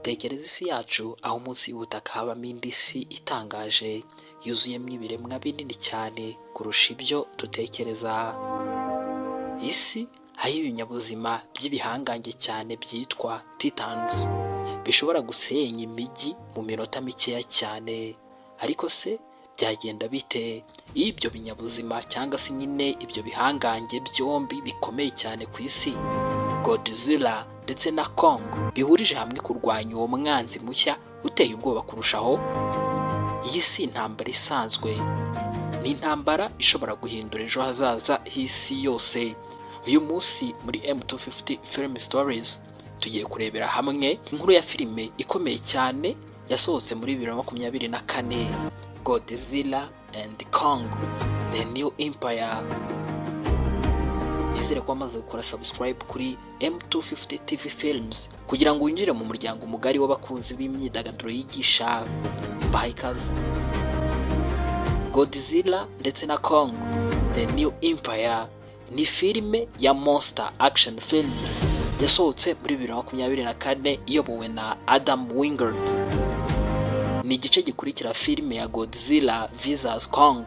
Tekereza isi yacu aho munsi y'ubutaka habamo indi si itangaje yuzuyemo ibiremwa binini cyane kurusha ibyo dutekereza. Isi aho ibinyabuzima by'ibihangange cyane byitwa Titans bishobora gusenya imijyi mu minota mikeya cyane. Ariko se byagenda bite iyo ibyo binyabuzima cyangwa se nyine ibyo bihangange byombi bikomeye cyane ku isi, Godzilla ndetse na Kong, bihurije hamwe kurwanya uwo mwanzi mushya uteye ubwoba kurushaho? Iyi si intambara isanzwe, ni intambara ishobora guhindura ejo hazaza h'isi yose. Uyu munsi muri M250 Film Stories tugiye kurebera hamwe inkuru ya filime ikomeye cyane yasohotse muri 2024, Godzilla and Kong The New Empire. Nizere ko wamaze gukora subscribe kuri M250 TV Films kugira ngo winjire mu muryango mugari w'abakunzi b'imyidagaduro yigisha. Bahaye ikaze. Godzilla ndetse na Kong The New Empire ni filime ya Monster Action Films yasohotse muri 2024 iyobowe na Adam Wingard. Ni igice gikurikira filime ya Godzilla vs Kong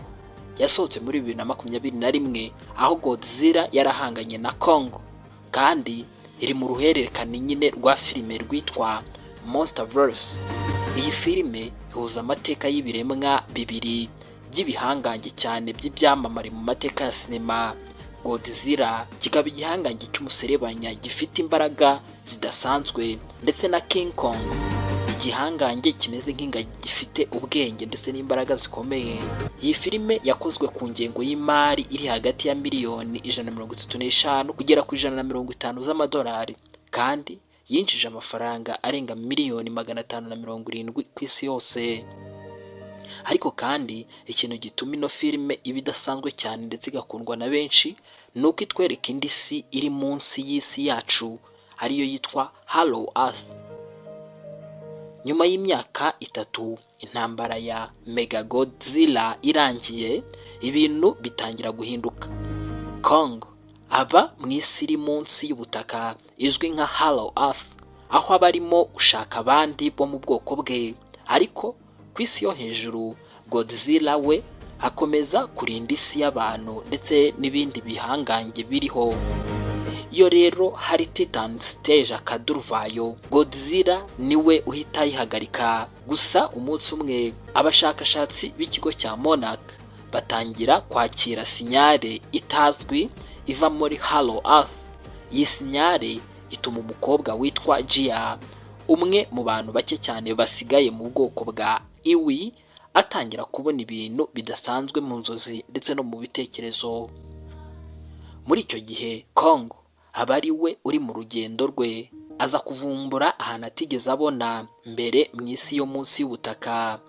yasohotse muri 2021, aho Godzilla yarahanganye na Kong, kandi iri mu ruhererekane nyine rwa filime rwitwa Monsterverse. Iyi filime ihuza amateka y'ibiremwa bibiri by'ibihangange cyane by'ibyamamare mu mateka ya sinema. Godzilla kikaba igihangange cy'umuserebanya gifite imbaraga zidasanzwe, ndetse na King Kong, igihangange kimeze nk'ingagi gifite ubwenge ndetse n'imbaraga zikomeye. Iyi filime yakozwe ku ngengo y'imari iri hagati ya miliyoni 135 kugera ku 150 z'amadolari, kandi yinjije amafaranga arenga miliyoni 570 ku isi yose. Ariko kandi ikintu gituma ino filime iba idasanzwe cyane ndetse igakundwa na benshi ni uko itwereka indi si iri munsi y'isi yacu, ariyo yitwa Hollow Earth. Nyuma y'imyaka 3 intambara ya Mechagodzilla irangiye, ibintu bitangira guhinduka. Kong aba mu isi iri munsi y'ubutaka izwi nka Hollow Earth, aho aba arimo gushaka abandi bo mu bwoko bwe. Ariko ku isi yo hejuru, Godzilla we akomeza kurinda isi y'abantu ndetse n'ibindi bihangange biriho. Iyo rero hari Titans stage akaduruvayo, Godzilla niwe uhita yihagarika. Gusa umunsi umwe abashakashatsi b'ikigo cya Monarch batangira kwakira sinyare itazwi iva muri Hollow Earth. Iyi sinyare ituma umukobwa witwa Jia, umwe mu bantu bake cyane basigaye mu bwoko bwa Iwi, atangira kubona ibintu bidasanzwe mu nzozi ndetse no mu bitekerezo. Muri icyo gihe Kong aba ari we uri mu rugendo rwe, aza kuvumbura ahantu atigeze abona mbere mu isi yo munsi y'ubutaka.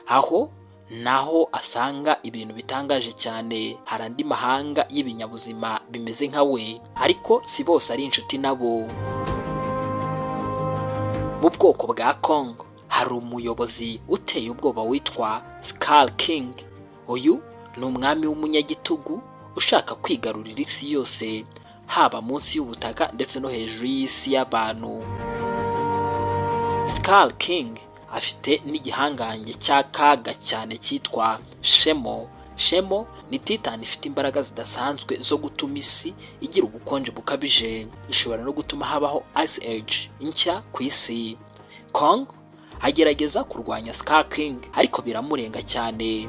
Aho naho asanga ibintu bitangaje cyane. Hari andi mahanga y'ibinyabuzima bimeze nka we, ariko si bose ari inshuti nabo. Mu bwoko bwa Kong hari umuyobozi uteye ubwoba witwa Skull King. Uyu ni umwami w'umunyagitugu ushaka kwigarurira isi yose, haba munsi y'ubutaka ndetse no hejuru y'isi y'abantu. Skull King afite n'igihangange cy'akaga cyane cyitwa Shemo. Shemo ni Titan ifite imbaraga zidasanzwe zo gutuma isi igira ubukonje bukabije. Ishobora no gutuma habaho Ice Age nshya ku isi. Kong agerageza kurwanya Skull King, ariko biramurenga cyane.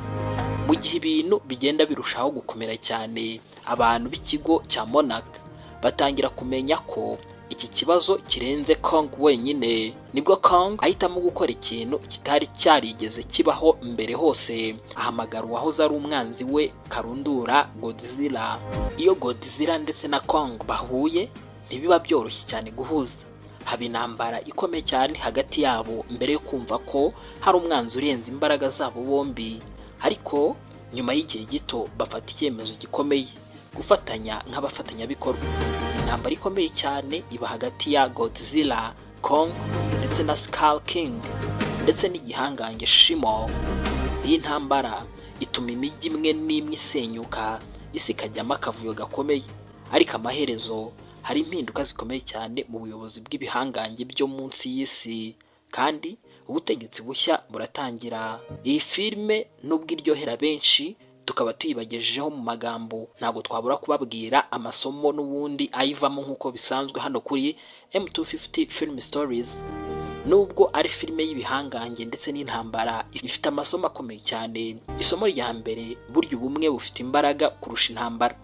Mu gihe ibintu bigenda birushaho gukomera cyane, abantu b'ikigo cya Monarch batangira kumenya ko iki kibazo kirenze Kong wenyine. Nibwo Kong ahitamo gukora ikintu kitari cyarigeze kibaho mbere hose. Ahamagara uwahoze ari umwanzi we karundura, Godzilla. Iyo Godzilla ndetse na Kong bahuye, ntibiba byoroshye cyane guhuza. Haba intambara ikomeye cyane hagati yabo mbere yo kumva ko hari umwanzi urenze imbaraga zabo bombi. Ariko nyuma y'igihe gito bafata icyemezo gikomeye, gufatanya nk'abafatanyabikorwa. Intambara ikomeye cyane iba hagati ya Godzilla, Kong ndetse na Skull King ndetse n'igihangange Shimo. Iyi ntambara ituma imijyi imwe n'imwe isenyuka, isi ikajyamo akavuyo gakomeye. Ariko amaherezo hari impinduka zikomeye cyane mu buyobozi bw'ibihangange byo munsi y'isi. kandi ubutegetsi bushya buratangira. Iyi filime nubwo iryohera benshi tukaba tuyibagejejeho mu magambo, ntabwo twabura kubabwira amasomo n'ubundi ayivamo nk'uko bisanzwe hano kuri M250 Film Stories. Nubwo ari filime y'ibihangange ndetse n'intambara, ifite amasomo akomeye cyane. Isomo rya mbere, burya ubumwe bufite imbaraga kurusha intambara.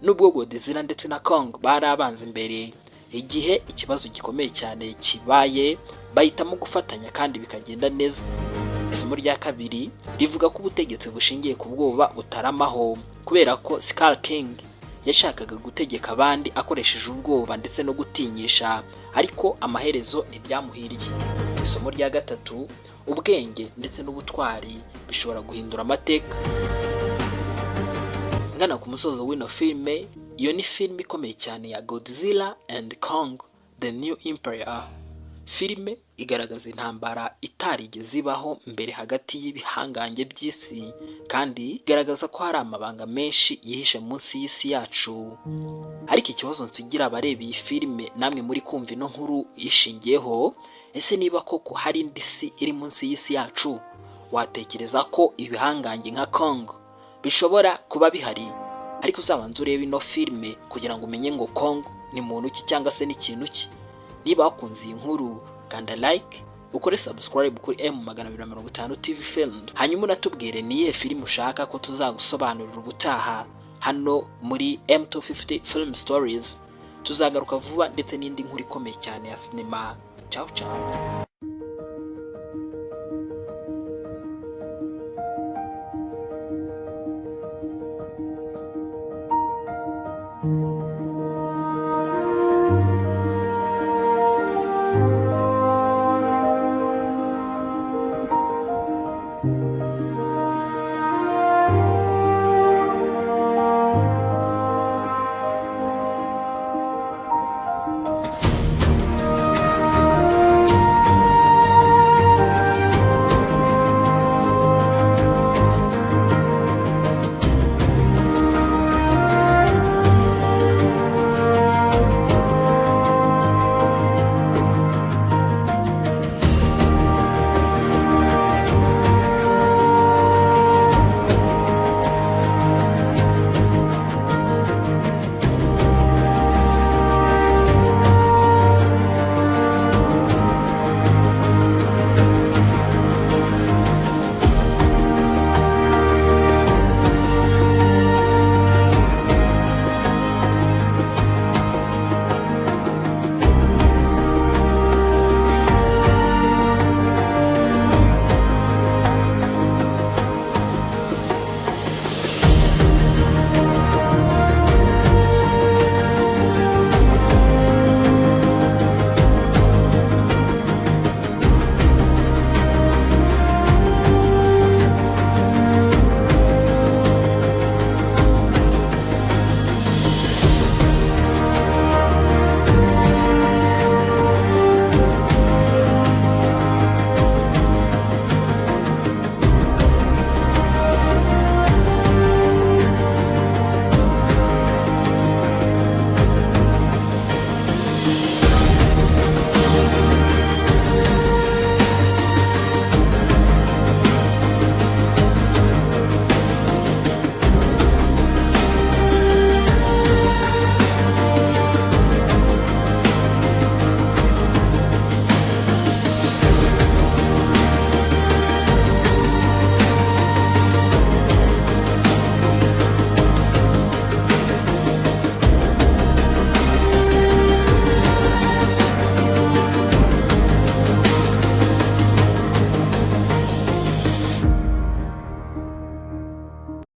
Nubwo Godzilla ndetse na Kong bari abanzi imbere, igihe ikibazo gikomeye cyane kibaye bahitamo gufatanya kandi bikagenda neza. Isomo rya kabiri rivuga ko ubutegetsi bushingiye ku bwoba butaramaho, kubera ko Skull King yashakaga gutegeka abandi akoresheje ubwoba ndetse no gutinyisha, ariko amaherezo ntibyamuhiriye. Isomo rya gatatu, ubwenge ndetse n'ubutwari bishobora guhindura amateka. Ngana ku musozo w'ino filme, iyo ni filme ikomeye cyane ya Godzilla and Kong The New Empire. Filime igaragaza intambara itarigeze ibaho mbere hagati y'ibihangange by'isi, kandi igaragaza ko hari amabanga menshi yihishe munsi y'isi yacu. Ariko ikibazo nsigira abareba iyi filime namwe muri kumva ino nkuru ishingiyeho, ese niba koko hari indi si iri munsi y'isi yacu, watekereza ko ibihangange nka Kong bishobora kuba bihari? Ariko uzabanza urebe ino filime kugira ngo umenye ngo Kong ni muntu ki cyangwa se n'ikintu ki. Niba wakunze iyi nkuru, kanda like, ukore subscribe kuri M250 TV Films, hanyuma unatubwire niye filime ushaka ko tuzagusobanurira ubutaha hano muri M250 Film Stories. Tuzagaruka vuba ndetse n'indi nkuru ikomeye cyane ya sinema. Ciao ciao.